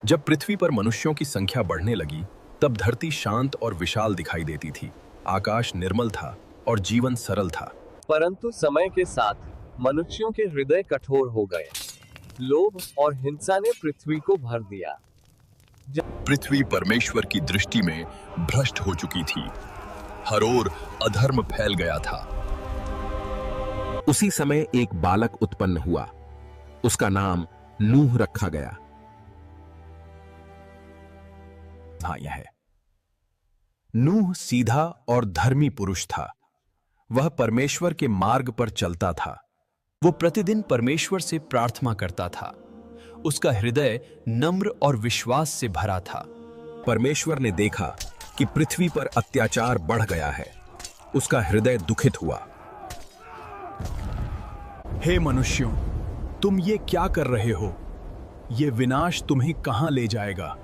जब पृथ्वी पर मनुष्यों की संख्या बढ़ने लगी, तब धरती शांत और विशाल दिखाई देती थी। आकाश निर्मल था और जीवन सरल था। परंतु समय के साथ मनुष्यों के हृदय कठोर हो गए। लोभ और हिंसा ने पृथ्वी को भर दिया। पृथ्वी परमेश्वर की दृष्टि में भ्रष्ट हो चुकी थी। हर ओर अधर्म फैल गया था। उसी समय एक बालक उत्पन्न हुआ। उसका नाम नूह रखा गया। हाँ, यह है। नूह सीधा और धर्मी पुरुष था। वह परमेश्वर के मार्ग पर चलता था। वो प्रतिदिन परमेश्वर से प्रार्थना करता था। उसका हृदय नम्र और विश्वास से भरा था। परमेश्वर ने देखा कि पृथ्वी पर अत्याचार बढ़ गया है। उसका हृदय दुखित हुआ। हे मनुष्यों, तुम ये क्या कर रहे हो? ये विनाश तुम्हें कहां ले जाएगा?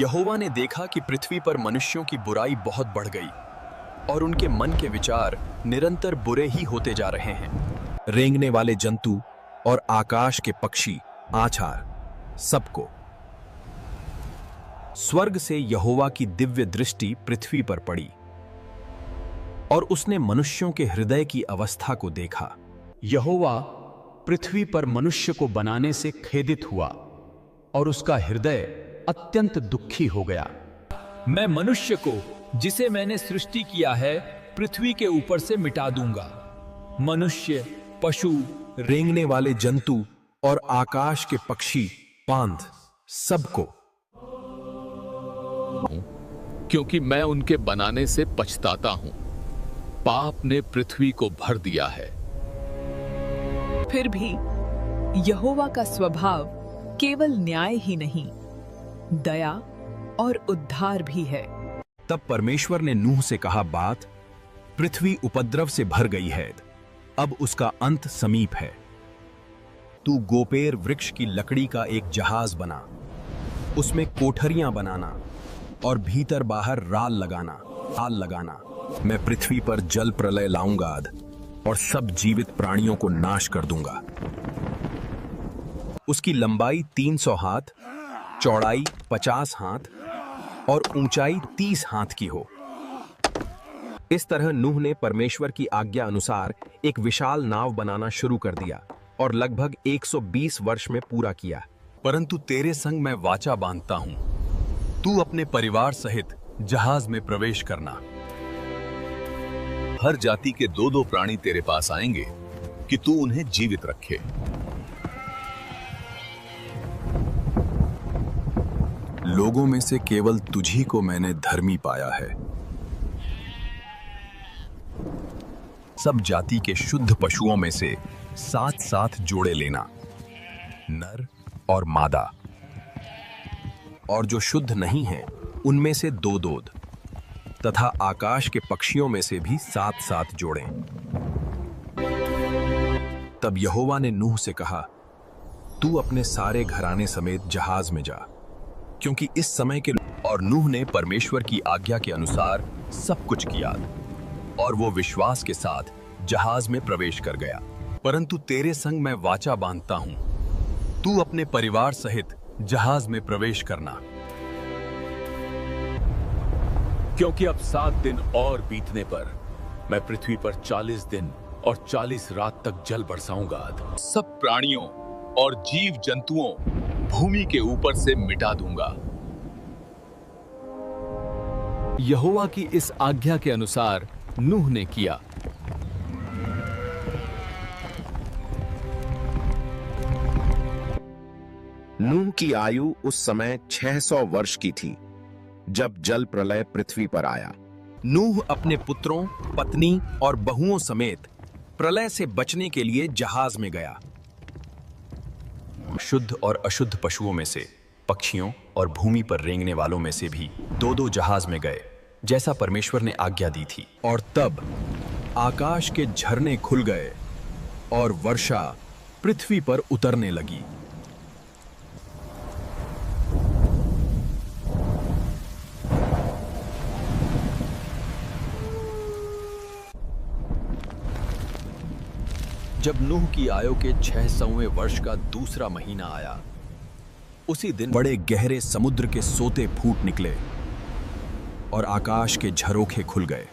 यहोवा ने देखा कि पृथ्वी पर मनुष्यों की बुराई बहुत बढ़ गई और उनके मन के विचार निरंतर बुरे ही होते जा रहे हैं। रेंगने वाले जंतु और आकाश के पक्षी, आछार, सबको। स्वर्ग से यहोवा की दिव्य दृष्टि पृथ्वी पर पड़ी और उसने मनुष्यों के हृदय की अवस्था को देखा। यहोवा पृथ्वी पर मनुष्य को बनाने से खेदित हुआ और उसका हृदय अत्यंत दुखी हो गया। मैं मनुष्य को, जिसे मैंने सृष्टि किया है, पृथ्वी के ऊपर से मिटा दूंगा। मनुष्य, पशु, रेंगने वाले जंतु और आकाश के पक्षी, पांध, सबको। क्योंकि मैं उनके बनाने से पछताता हूं। पाप ने पृथ्वी को भर दिया है। फिर भी यहोवा का स्वभाव केवल न्याय ही नहीं, दया और उद्धार भी है। तब परमेश्वर ने नूह से कहा, बात पृथ्वी उपद्रव से भर गई है, अब उसका अंत समीप है। तू गोपेर वृक्ष की लकड़ी का एक जहाज बना, उसमें कोठरियां बनाना और भीतर बाहर राल लगाना। मैं पृथ्वी पर जल प्रलय लाऊंगा और सब जीवित प्राणियों को नाश कर दूंगा। उसकी लंबाई 300 हाथ, चौड़ाई 50 हाथ और ऊंचाई 30 हाथ की हो। इस तरह नूह ने परमेश्वर की आज्ञा अनुसार एक विशाल नाव बनाना शुरू कर दिया और लगभग 120 वर्ष में पूरा किया। परंतु तेरे संग मैं वाचा बांधता हूं, तू अपने परिवार सहित जहाज में प्रवेश करना। हर जाति के 2-2 प्राणी तेरे पास आएंगे कि तू उन्हें जीवित रखे। लोगों में से केवल तुझी को मैंने धर्मी पाया है। सब जाति के शुद्ध पशुओं में से 7-7 जोड़े लेना, नर और मादा, और जो शुद्ध नहीं हैं उनमें से 2-2, तथा आकाश के पक्षियों में से भी 7-7 जोड़ें। तब यहोवा ने नूह से कहा, तू अपने सारे घराने समेत जहाज में जा, क्योंकि इस समय के। और नूह ने परमेश्वर की आज्ञा के अनुसार सब कुछ किया और वो विश्वास के साथ जहाज में प्रवेश कर गया। परंतु तेरे संग मैं वाचा बांधता हूं, तू अपने परिवार सहित जहाज में प्रवेश करना। क्योंकि अब 7 दिन और बीतने पर मैं पृथ्वी पर 40 दिन और 40 रात तक जल बरसाऊंगा। सब प्राणियों और जीव जंतुओं भूमि के ऊपर से मिटा दूंगा। यहोवा की इस आज्ञा के अनुसार नूह ने किया। नूह की आयु उस समय 600 वर्ष की थी जब जल प्रलय पृथ्वी पर आया। नूह अपने पुत्रों, पत्नी और बहुओं समेत प्रलय से बचने के लिए जहाज में गया। शुद्ध और अशुद्ध पशुओं में से, पक्षियों और भूमि पर रेंगने वालों में से भी 2-2 जहाज में गए, जैसा परमेश्वर ने आज्ञा दी थी। और तब आकाश के झरने खुल गए और वर्षा पृथ्वी पर उतरने लगी। जब नूह की आयु के 600वें वर्ष का दूसरा महीना आया, उसी दिन बड़े गहरे समुद्र के सोते फूट निकले और आकाश के झरोखे खुल गए।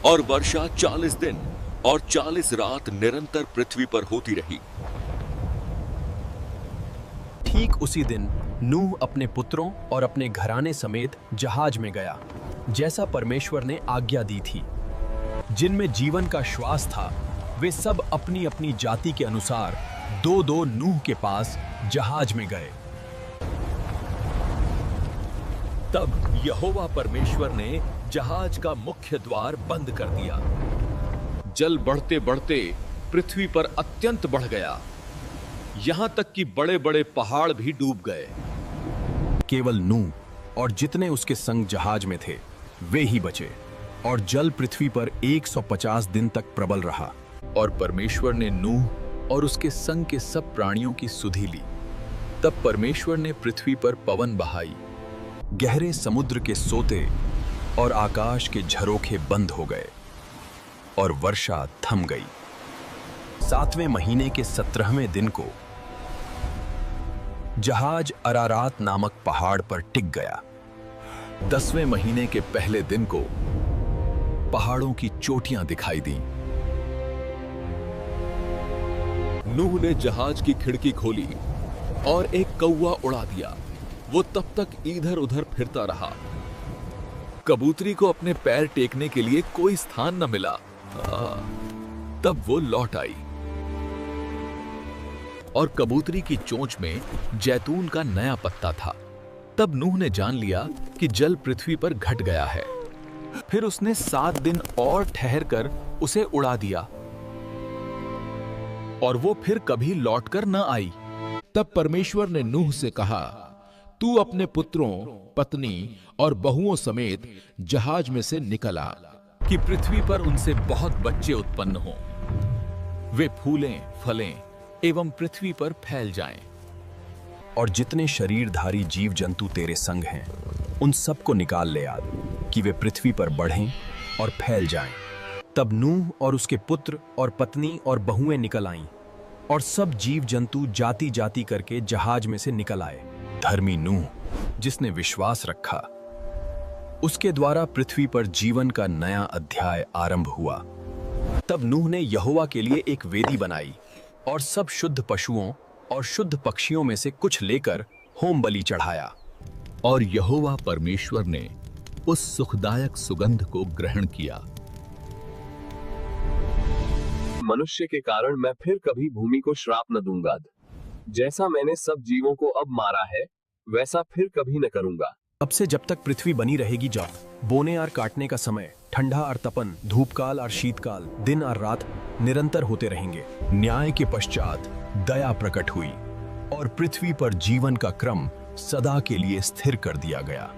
और वर्षा 40 दिन और 40 रात निरंतर पृथ्वी पर होती रही। ठीक उसी दिन नूह अपने पुत्रों और अपने घराने समेत जहाज में गया, जैसा परमेश्वर ने आज्ञा दी थी। जिनमें जीवन का श्वास था, वे सब अपनी अपनी जाति के अनुसार दो दो नूह के पास जहाज में गए। तब यहोवा परमेश्वर ने जहाज का मुख्य द्वार बंद कर दिया। जल बढ़ते बढ़ते पृथ्वी पर अत्यंत बढ़ गया, यहां तक कि बड़े बड़े पहाड़ भी डूब गए। केवल नूह और जितने उसके संग जहाज में थे वे ही बचे, और जल पृथ्वी पर 150 दिन तक प्रबल रहा। और परमेश्वर ने नूह और उसके संग के सब प्राणियों की सुधि ली। तब परमेश्वर ने पृथ्वी पर पवन बहाई, गहरे समुद्र के सोते और आकाश के झरोखे बंद हो गए और वर्षा थम गई। 7वें महीने के 17वें दिन को जहाज अरारात नामक पहाड़ पर टिक गया। 10वें महीने के पहले दिन को पहाड़ों की चोटियां दिखाई दी। नूह ने जहाज की खिड़की खोली और एक कौवा उड़ा दिया। वो तब तक इधर उधर फिरता रहा। कबूतरी को अपने पैर टेकने के लिए कोई स्थान न मिला। तब वो लौट आई और कबूतरी की चोंच में जैतून का नया पत्ता था। तब नूह ने जान लिया कि जल पृथ्वी पर घट गया है। फिर उसने 7 दिन और ठहर कर उसे उड़ा दिया, और वो फिर कभी लौटकर न आई। तब परमेश्वर ने नूह से कहा, तू अपने पुत्रों, पत्नी और बहुओं समेत जहाज में से निकल आ, कि पृथ्वी पर उनसे बहुत बच्चे उत्पन्न हों। वे फूलें, फलें एवं पृथ्वी पर फैल जाएं। और जितने शरीरधारी जीव जंतु तेरे संग हैं, उन सबको निकाल ले आ, कि वे पृथ्वी पर बढ़ें और फैल जाएं। तब नूह और उसके पुत्र और पत्नी और बहुएं निकल आईं, और सब जीव जंतु जाति जाति करके जहाज में से निकल आए। धर्मी नूह, जिसने विश्वास रखा, उसके द्वारा पृथ्वी पर जीवन का नया अध्याय आरंभ हुआ। तब नूह ने यहोवा के लिए एक वेदी बनाई और सब शुद्ध पशुओं और शुद्ध पक्षियों में से कुछ लेकर होम बलि चढ़ाया। और यहोवा परमेश्वर ने उस सुखदायक सुगंध को ग्रहण किया। मनुष्य के कारण मैं फिर कभी भूमि को श्राप न दूंगा। जैसा मैंने सब जीवों को अब मारा है, वैसा फिर कभी न करूंगा। अब से जब तक पृथ्वी बनी रहेगी, जा बोने और काटने का समय, ठंडा और तपन, धूपकाल और शीतकाल, दिन और रात निरंतर होते रहेंगे। न्याय के पश्चात दया प्रकट हुई और पृथ्वी पर जीवन का क्रम सदा के लिए स्थिर कर दिया गया।